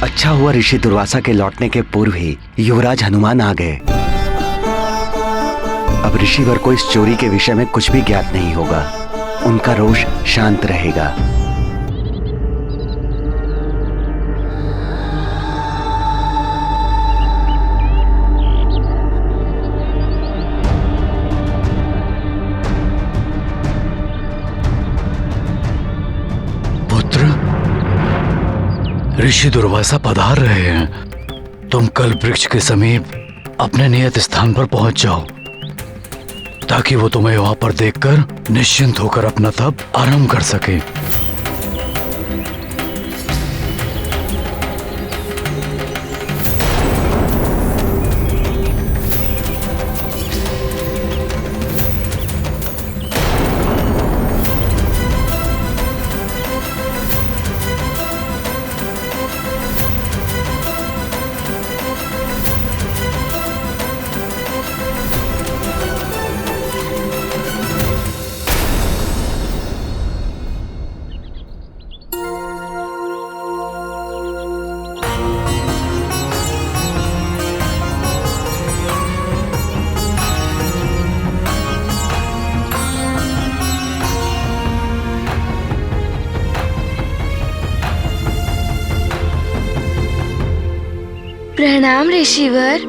अच्छा हुआ ऋषि दुर्वासा के लौटने के पूर्व ही युवराज हनुमान आ गए। अब ऋषिवर को इस चोरी के विषय में कुछ भी ज्ञात नहीं होगा। उनका रोष शांत रहेगा। ऋषि दुर्वासा पधार रहे हैं। तुम कल्प वृक्ष के समीप अपने नियत स्थान पर पहुंच जाओ ताकि वो तुम्हें वहां पर देखकर निश्चिंत होकर अपना तप आरंभ कर सके। प्रणाम ऋषिवर।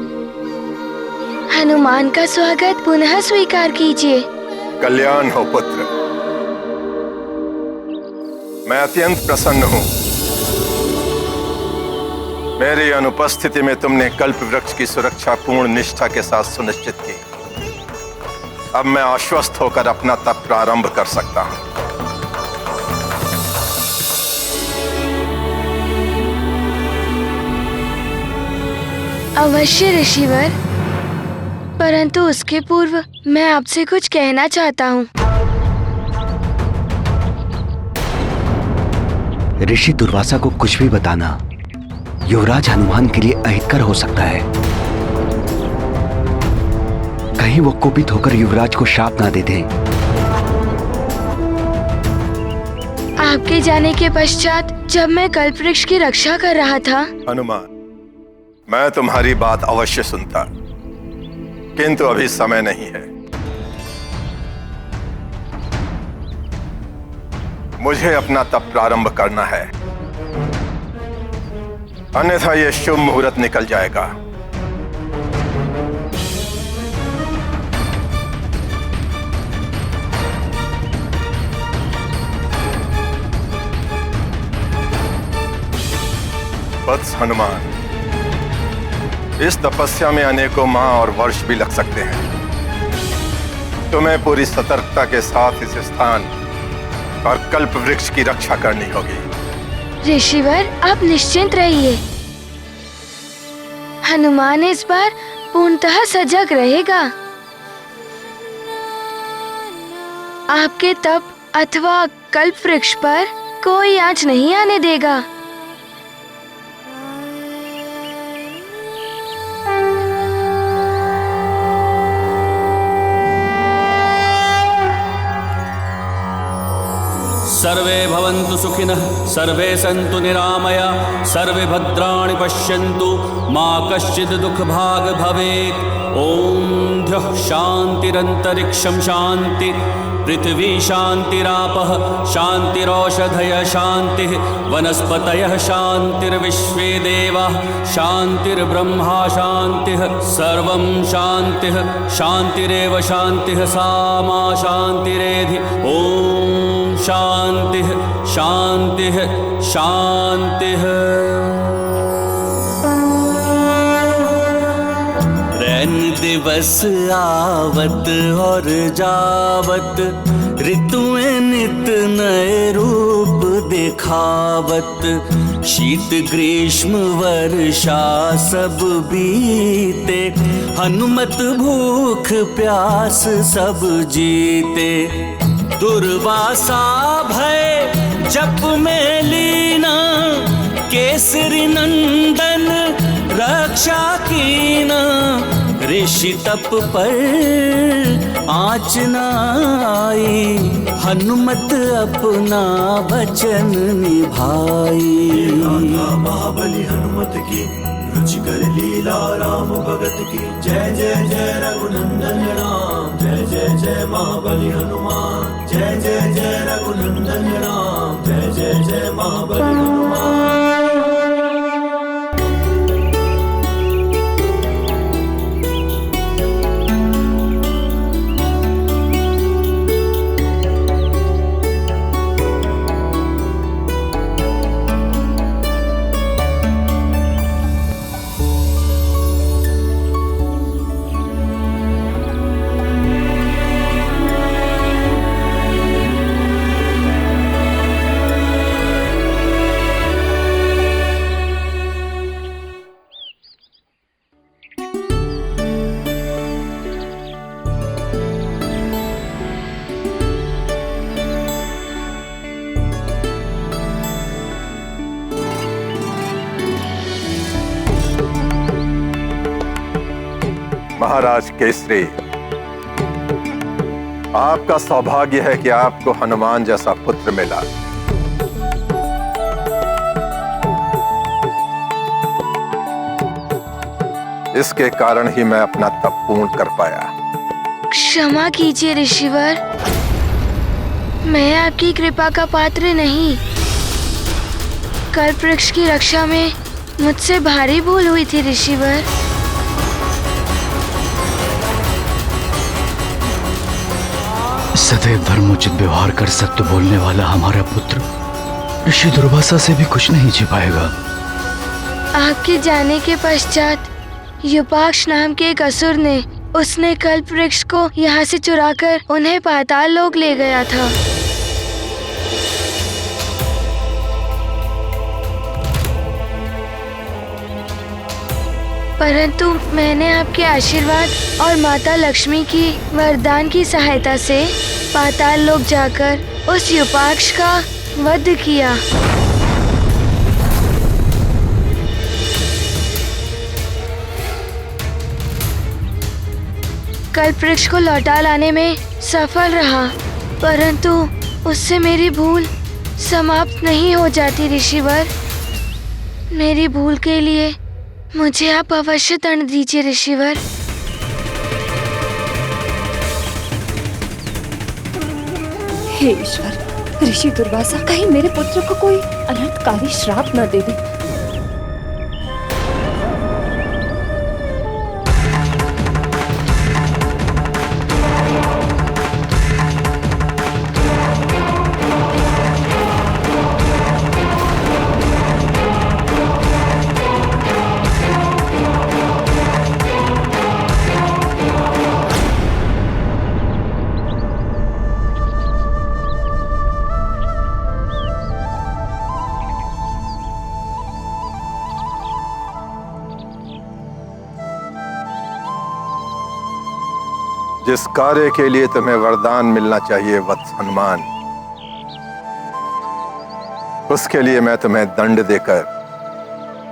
हनुमान का स्वागत पुनः स्वीकार कीजिए। कल्याण हो पुत्र। मैं अत्यंत प्रसन्न हूं। मेरी अनुपस्थिति में तुमने कल्प वृक्ष की सुरक्षा पूर्ण निष्ठा के साथ सुनिश्चित की। अब मैं आश्वस्त होकर अपना तप प्रारंभ कर सकता हूं। अवश्य ऋषिवर, परंतु उसके पूर्व मैं आपसे कुछ कहना चाहता हूँ। ऋषि दुर्वासा को कुछ भी बताना युवराज हनुमान के लिए अहितकर हो सकता है। कहीं वो कुपित होकर युवराज को शाप ना दे दें। आपके जाने के पश्चात जब मैं कल्प वृक्ष की रक्षा कर रहा था, हनुमान, मैं तुम्हारी बात अवश्य सुनता, किंतु अभी समय नहीं है। मुझे अपना तप प्रारंभ करना है, अन्यथा यह शुभ मुहूर्त निकल जाएगा। वत्स हनुमान, इस तपस्या में अनेकों माह और वर्ष भी लग सकते हैं। तुम्हें पूरी सतर्कता के साथ इस स्थान और कल्प वृक्ष की रक्षा करनी होगी। ऋषिवर, आप निश्चिंत रहिए। हनुमान इस बार पूर्णतः सजग रहेगा। आपके तप अथवा कल्प वृक्ष पर कोई आंच नहीं आने देगा। सर्वे भवन्तु सुखिनः, सर्वे सन्तु निरामया, सर्वे भद्राणि पश्यन्तु, मा कश्चित् दुःखभाग् भवेत्। ॐ द्यौः शान्तिरन्तरिक्षं शान्ति, पृथिवी शान्तिरापः शान्तिरौषधयः शान्तिः, वनस्पतयः शान्तिर्विश्वे देवाः शान्तिर्ब्रह्मा शान्तिः, सर्वं शान्तिः शान्तिरेव शान्तिः, सा मा शान्तिरेधि। ॐ शान्तिः शान्तिः शान्तिः। रैन दिवस आवत और जावत, ऋतुएं नित नए रूप दिखावत, शीत ग्रीष्म वर्षा सब बीते, हनुमत भूख प्यास सब जीते। दुर्वासा भय जप में लीना, केसरी नंदन रक्षा कीना, ऋषि तप पर आँच न आई, हनुमत अपना वचन निभाई। महाबली हनुमत की, रुचिकर लीला राम भगत की। जय जय जय रघुनंदन राम, जय जय जय महाबली हनुमान। जय जय जय रघुनंदन राम, जय जय जय महाबली हनुमान। महाराज केसरी, आपका सौभाग्य है कि आपको हनुमान जैसा पुत्र मिला। इसके कारण ही मैं अपना तप पूर्ण कर पाया। क्षमा कीजिए ऋषिवर, मैं आपकी कृपा का पात्र नहीं। कल्प वृक्ष की रक्षा में मुझसे भारी भूल हुई थी ऋषिवर। सदैव धर्मोचित व्यवहार कर सत्य बोलने वाला हमारा पुत्र ऋषि दुर्वासा से भी कुछ नहीं छिपाएगा। आपके जाने के पश्चात युपाक्ष नाम के एक असुर ने उसने कल्प वृक्ष को यहाँ से चुराकर उन्हें पाताल लोक ले गया था। परंतु मैंने आपके आशीर्वाद और माता लक्ष्मी की वरदान की सहायता से पाताल लोक जाकर उस युपाक्ष का वध किया। कल्प वृक्ष को लौटा लाने में सफल रहा, परंतु उससे मेरी भूल समाप्त नहीं हो जाती ऋषिवर। मेरी भूल के लिए मुझे आप अवश्य दंड दीजिए ऋषिवर। हे ईश्वर, ऋषि दुर्वासा कहीं मेरे पुत्र को कोई अनर्थकारी श्राप न दे दे। जिस कार्य के लिए तुम्हें वरदान मिलना चाहिए वत्स हनुमान, उसके लिए मैं तुम्हें दंड देकर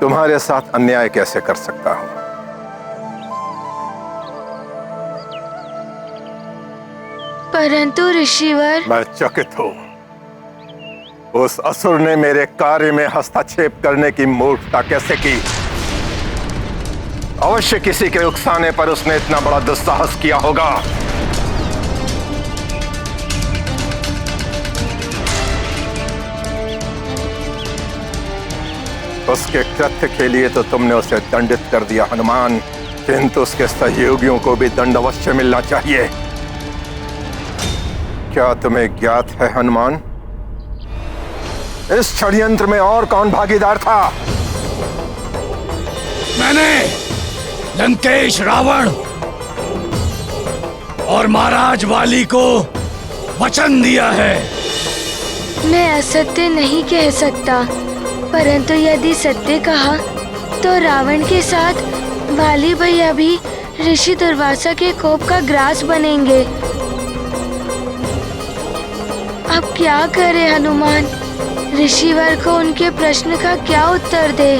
तुम्हारे साथ अन्याय कैसे कर सकता हूं? परंतु ऋषिवर, मैं चकित हूं। उस असुर ने मेरे कार्य में हस्तक्षेप करने की मूर्खता कैसे की? अवश्य किसी के उकसाने पर उसने इतना बड़ा दुस्साहस किया होगा। उसके कृत्य के लिए तो तुमने उसे दंडित कर दिया हनुमान, किंतु उसके सहयोगियों को भी दंड अवश्य मिलना चाहिए। क्या तुम्हें ज्ञात है हनुमान, इस षड्यंत्र में और कौन भागीदार था? मैंने लंकेश, रावण और महाराज वाली को वचन दिया है। मैं असत्य नहीं कह सकता, परंतु यदि सत्य कहा तो रावण के साथ वाली भैया भी ऋषि दुर्वासा के कोप का ग्रास बनेंगे। अब क्या करे हनुमान, ऋषिवर को उनके प्रश्न का क्या उत्तर दे?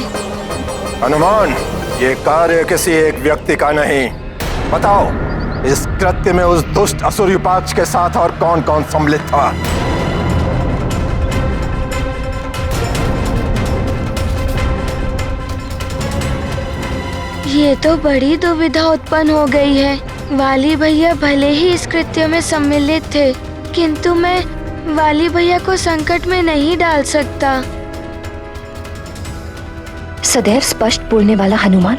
हनुमान, ये कार्य किसी एक व्यक्ति का नहीं। बताओ, इस कृत्य में उस दुष्ट असुर युपाक्ष के साथ और कौन कौन सम्मिलित था? ये तो बड़ी दुविधा उत्पन्न हो गई है। वाली भैया भले ही इस कृत्य में सम्मिलित थे, किंतु मैं वाली भैया को संकट में नहीं डाल सकता। सदैव स्पष्ट बोलने वाला हनुमान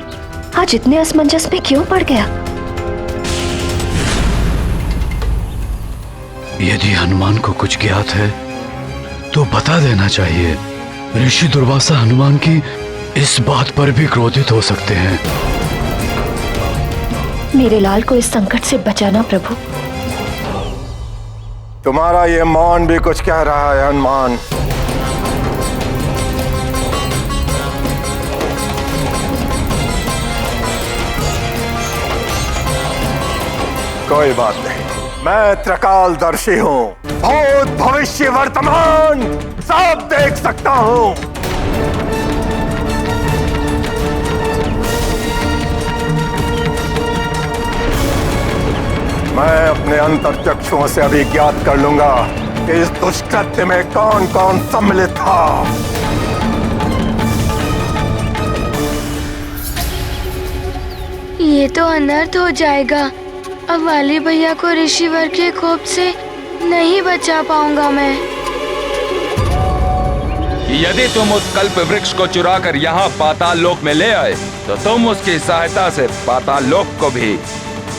आज इतने असमंजस में क्यों पड़ गया? यदि हनुमान को कुछ ज्ञात है तो बता देना चाहिए। ऋषि दुर्वासा हनुमान की इस बात पर भी क्रोधित हो सकते हैं। मेरे लाल को इस संकट से बचाना प्रभु। तुम्हारा ये मौन भी कुछ कह रहा है हनुमान। कोई बात नहीं, मैं त्रिकालदर्शी हूँ, भूत भविष्य वर्तमान सब देख सकता हूँ। मैं अपने अंतर्चक्षुओं से अभी ज्ञात कर लूंगा कि इस दुष्कृत्य में कौन कौन सम्मिलित था। ये तो अनर्थ हो जाएगा। अब वाली भैया को ऋषिवर के कोप से नहीं बचा पाऊंगा मैं। यदि तुम उस कल्प वृक्ष को चुरा कर यहाँ पाताल लोक में ले आए तो तुम उसकी सहायता से पाताल लोक को भी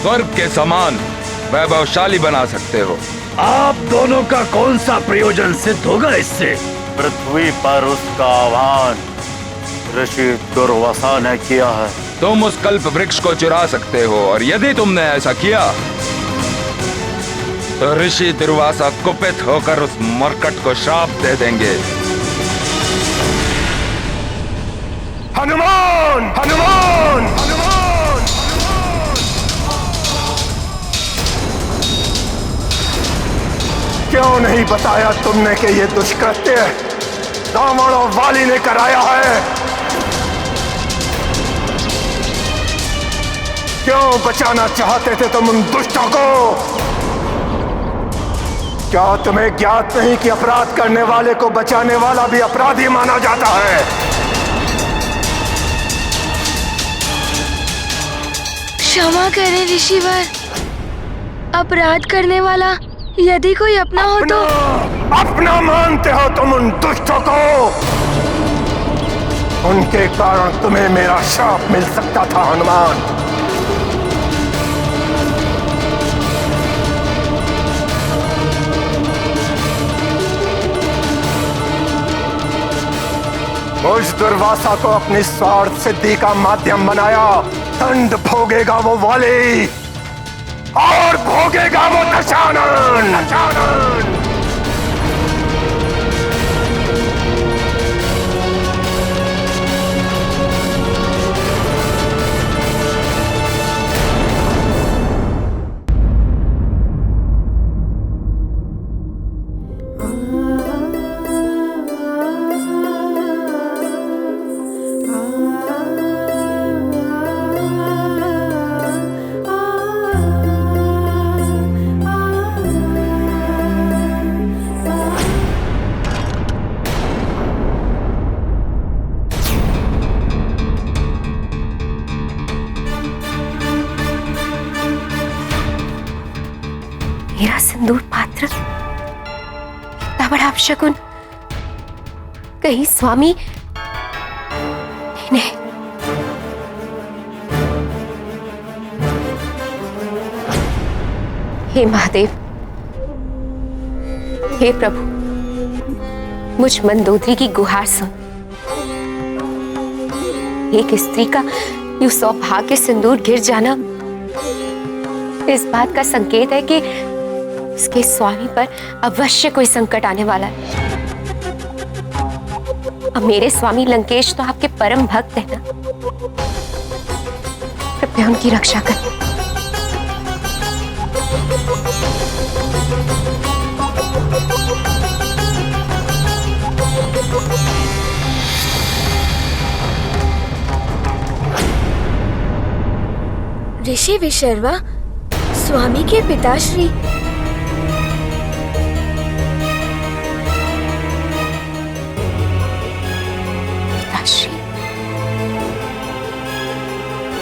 स्वर्ग के समान वैभवशाली बना सकते हो। आप दोनों का कौन सा प्रयोजन सिद्ध होगा इससे? पृथ्वी पर उसका आह्वान ऋषि दुर्वासा ने किया है। तुम उस कल्प वृक्ष को चुरा सकते हो और यदि तुमने ऐसा किया तो ऋषि दुर्वासा कुपित होकर उस मरकट को श्राप दे देंगे। हनुमान हनुमान हनुमान, क्यों नहीं बताया तुमने कि ये दुष्कृत्य रावण और वाली ने कराया है? क्यों बचाना चाहते थे तुम उन दुष्टों को? क्या तुम्हें ज्ञात नहीं कि अपराध करने वाले को बचाने वाला भी अपराधी माना जाता है? क्षमा करें ऋषिवर, अपराध करने वाला यदि कोई अपना हो तो। अपना मानते हो तुम उन दुष्टों को? उनके कारण तुम्हें मेरा शाप मिल सकता था हनुमान। मुझ दुर्वासा को अपनी स्वार्थ सिद्धि का माध्यम बनाया। दंड भोगेगा वो वाली और भोगेगा वो दशानन। मेरा सिंदूर पात्र, इतना बड़ा अपशकुन। कहीं स्वामी इन्हें हे महादेव, हे प्रभु, मुझ मंदोदरी की गुहार सुन। एक स्त्री का यूं सौभाग्य सिंदूर गिर जाना इस बात का संकेत है कि उसके स्वामी पर अवश्य कोई संकट आने वाला है। अब मेरे स्वामी लंकेश तो आपके परम भक्त हैं ना, कृपया उनकी रक्षा करें। ऋषि विशर्वा, स्वामी के पिताश्री।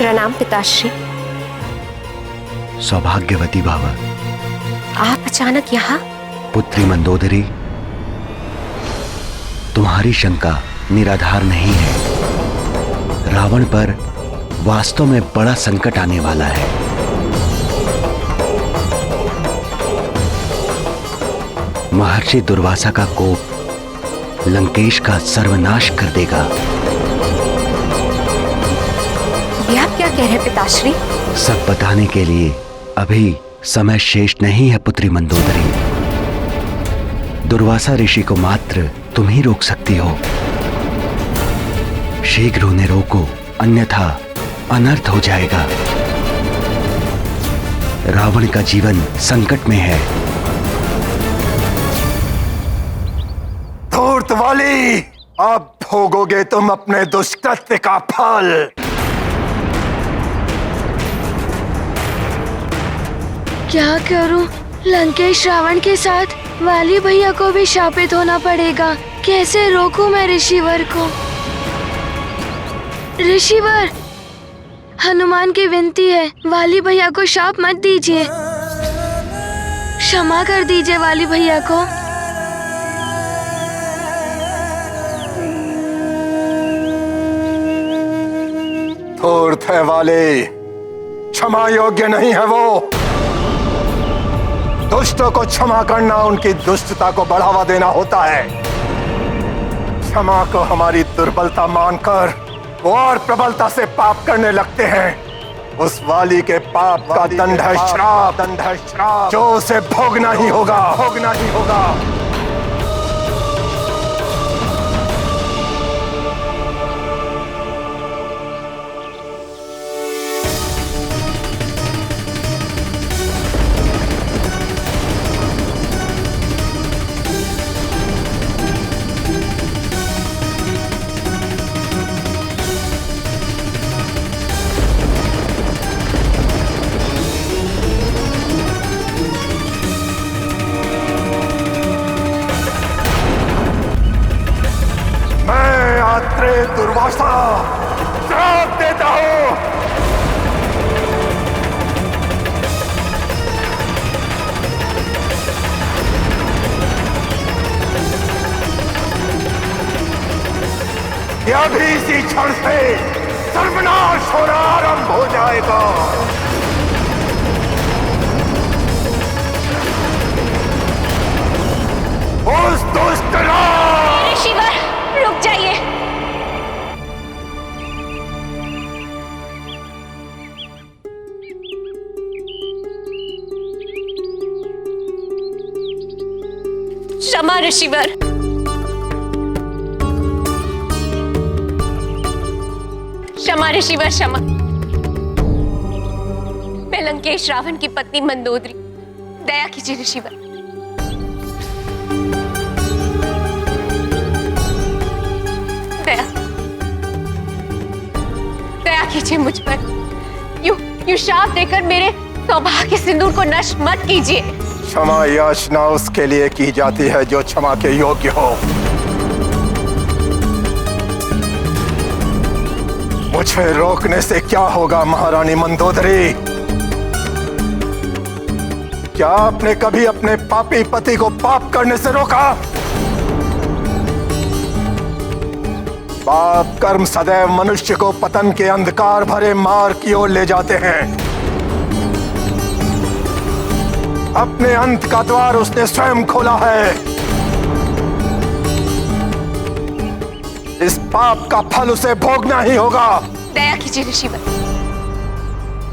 प्रणाम पिताश्री। सौभाग्यवती भव। आप अचानक यहाँ? पुत्री मंदोदरी, तुम्हारी शंका निराधार नहीं है। रावण पर वास्तव में बड़ा संकट आने वाला है। महर्षि दुर्वासा का कोप लंकेश का सर्वनाश कर देगा। ये आप क्या कह रहे हैं पिताश्री? सब बताने के लिए अभी समय शेष नहीं है पुत्री मंदोदरी। दुर्वासा ऋषि को मात्र तुम ही रोक सकती हो। शीघ्र उन्हें रोको, अन्यथा अनर्थ हो जाएगा। रावण का जीवन संकट में है। धूर्त वाली, अब भोगोगे तुम अपने दुष्कृत्य का फल। क्या करूं? लंकेश रावण के साथ वाली भैया को भी शापित होना पड़ेगा। कैसे रोकूं मैं ऋषिवर को? ऋषिवर, हनुमान की विनती है, वाली भैया को शाप मत दीजिए। क्षमा कर दीजिए वाली भैया को। धूर्त है वाले, क्षमा योग्य नहीं है वो। दुष्टों को क्षमा करना उनकी दुष्टता को बढ़ावा देना होता है। क्षमा को हमारी दुर्बलता मानकर वो और प्रबलता से पाप करने लगते हैं। उस वाली के पाप का दंड है श्राप, जो उसे भोगना ही होगा, भोगना ही होगा। दुर्वासा श्राप देता हूं। यह भी इसी क्षण से सर्वनाश होना आरंभ हो जाएगा। उस दुष्ट ऋषिवर, रुक जाइए। क्षमा ऋषिवर। क्षमा ऋषिवर, क्षमा। मैं लंकेश रावण की पत्नी मंदोदरी, दया कीजिए ऋषिवर। दया, दया कीजिए मुझ पर। यू शाप देकर मेरे सौभाग्य सिंदूर को नष्ट मत कीजिए। क्षमा याचना उसके लिए की जाती है जो क्षमा के योग्य हो। मुझे रोकने से क्या होगा महारानी मंदोदरी? क्या आपने कभी अपने पापी पति को पाप करने से रोका? पाप कर्म सदैव मनुष्य को पतन के अंधकार भरे मार्ग की ओर ले जाते हैं। अपने अंत का द्वार उसने स्वयं खोला है। इस पाप का फल उसे भोगना ही होगा। दया कीजिए ऋषिवर।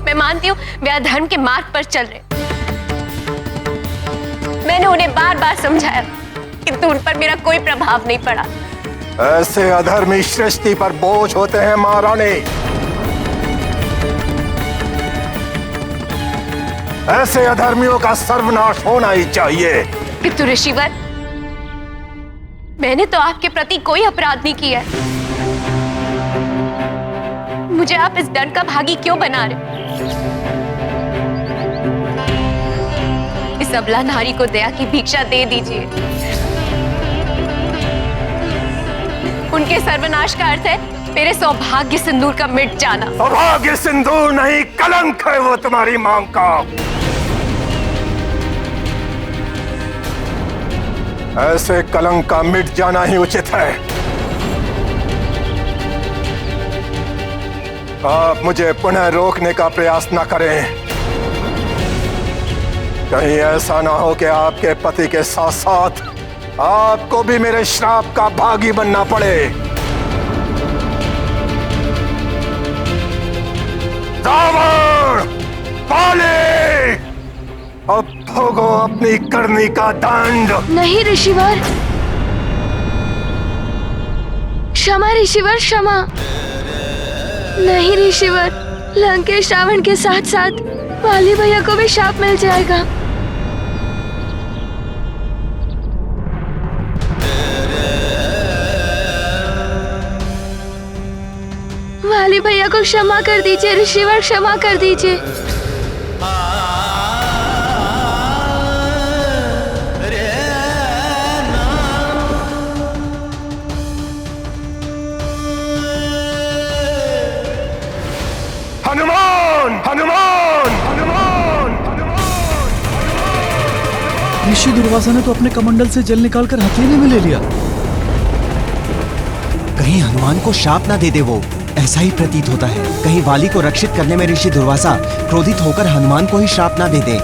मैं मानती हूँ वे अधर्म के मार्ग पर चल रहे। मैंने उन्हें बार बार समझाया, किंतु उन पर मेरा कोई प्रभाव नहीं पड़ा। ऐसे अधर्मी सृष्टि पर बोझ होते हैं महारानी। ऐसे अधर्मियों का सर्वनाश होना ही चाहिए। किंतु ऋषिवर, मैंने तो आपके प्रति कोई अपराध नहीं किया है। मुझे आप इस दंड का भागी क्यों बना रहे? इस अबला नारी को दया की भिक्षा दे दीजिए। उनके सर्वनाश का अर्थ है मेरे सौभाग्य सिंदूर का मिट जाना। सौभाग्य सिंदूर नहीं, कलंक है वो तुम्हारी मांग का। ऐसे कलंक का मिट जाना ही उचित है। आप मुझे पुनः रोकने का प्रयास न करें। कहीं ऐसा ना हो कि आपके पति के साथ साथ आपको भी मेरे श्राप का भागी बनना पड़े। रावण, पाले, अब भोगो अपनी करनी का दंड। नहीं ऋषिवर, क्षमा ऋषिवर, क्षमा। नहीं ऋषिवर, लंकेश रावण के साथ साथ वाली भैया को भी शाप मिल जाएगा। वाली भैया को क्षमा कर दीजिए ऋषिवर, क्षमा कर दीजिए। हनुमान, हनुमान, हनुमान, ऋषि दुर्वासा ने तो अपने कमंडल से जल निकालकर हथेली में ले लिया। कहीं हनुमान को शाप ना दे दे वो, ऐसा ही प्रतीत होता है। कहीं वाली को रक्षित करने में ऋषि दुर्वासा क्रोधित होकर हनुमान को ही श्राप ना दे दे।